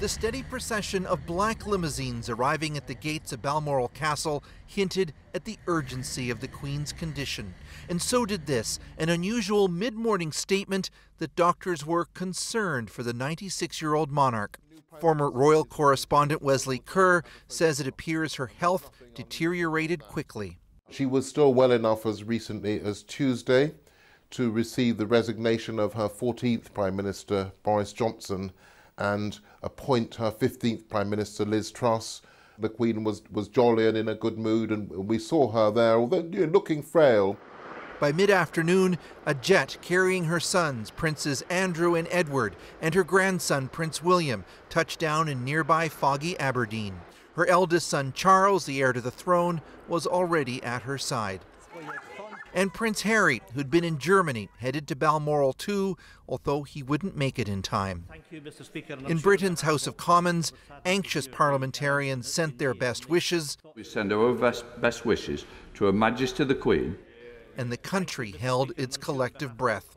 The steady procession of black limousines arriving at the gates of Balmoral Castle hinted at the urgency of the Queen's condition. And so did this, an unusual mid-morning statement that doctors were concerned for the 96-year-old monarch. Former royal correspondent Wesley Kerr says it appears her health deteriorated quickly. She was still well enough as recently as Tuesday to receive the resignation of her 14th Prime Minister, Boris Johnson, and appoint her 15th Prime Minister, Liz Truss. The Queen was jolly and in a good mood, and we saw her there, although looking frail. By mid-afternoon, a jet carrying her sons, Princes Andrew and Edward, and her grandson, Prince William, touched down in nearby foggy Aberdeen. Her eldest son, Charles, the heir to the throne, was already at her side. And Prince Harry, who'd been in Germany, headed to Balmoral too, although he wouldn't make it in time. Thank you, Mr. Speaker. In Britain's House of Commons, anxious parliamentarians sent their best wishes. We send our best wishes to Her Majesty the Queen. And the country held its collective breath.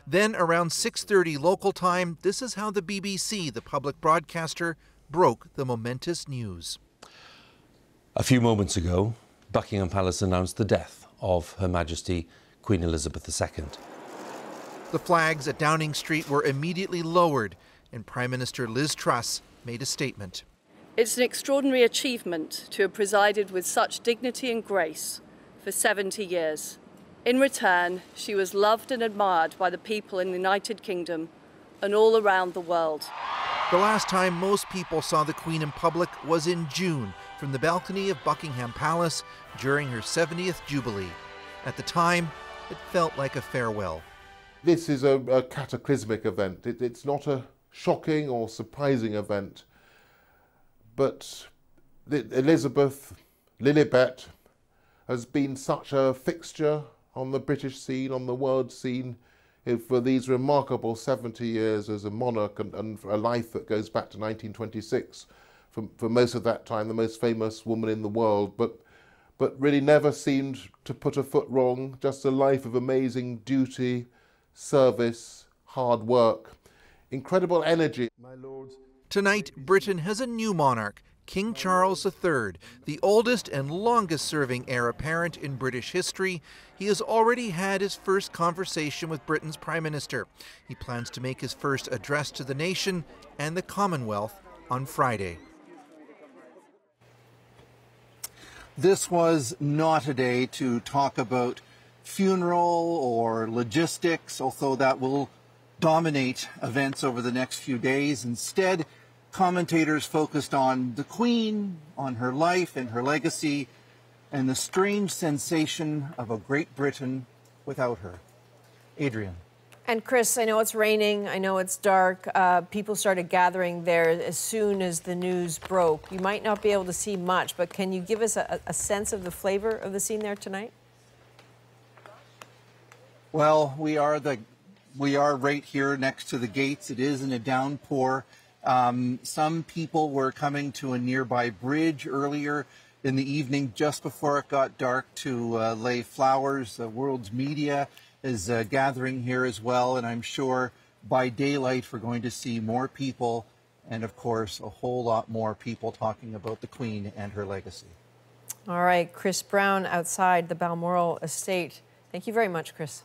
Then, around 6:30 local time, this is how the BBC, the public broadcaster, broke the momentous news. A few moments ago, Buckingham Palace announced the death of Her Majesty Queen Elizabeth II. The flags at Downing Street were immediately lowered, and Prime Minister Liz Truss made a statement. It's an extraordinary achievement to have presided with such dignity and grace for 70 years. In return, she was loved and admired by the people in the United Kingdom and all around the world. The last time most people saw the Queen in public was in June from the balcony of Buckingham Palace during her 70th Jubilee. At the time, it felt like a farewell. This is a cataclysmic event. It's not a shocking or surprising event, but Elizabeth, Lilibet, has been such a fixture on the British scene, on the world scene, for these remarkable 70 years as a monarch and for a life that goes back to 1926. For most of that time, the most famous woman in the world, but really never seemed to put a foot wrong. Just a life of amazing duty, service, hard work, incredible energy. My lords. Tonight, Britain has a new monarch, King Charles III, the oldest and longest-serving heir apparent in British history. He has already had his first conversation with Britain's Prime Minister. He plans to make his first address to the nation and the Commonwealth on Friday. This was not a day to talk about funeral or logistics, although that will dominate events over the next few days. Instead, commentators focused on the Queen, on her life and her legacy, and the strange sensation of a Great Britain without her. Adrienne. And Chris, I know it's raining, I know it's dark. People started gathering there as soon as the news broke. You might not be able to see much, but can you give us a sense of the flavor of the scene there tonight? Well, we are right here next to the gates. It is in a downpour. Some people were coming to a nearby bridge earlier in the evening, just before it got dark, to lay flowers. The world's media is gathering here as well, and I'm sure by daylight we're going to see more people and, of course, a whole lot more people talking about the Queen and her legacy. All right, Chris Brown outside the Balmoral estate. Thank you very much, Chris.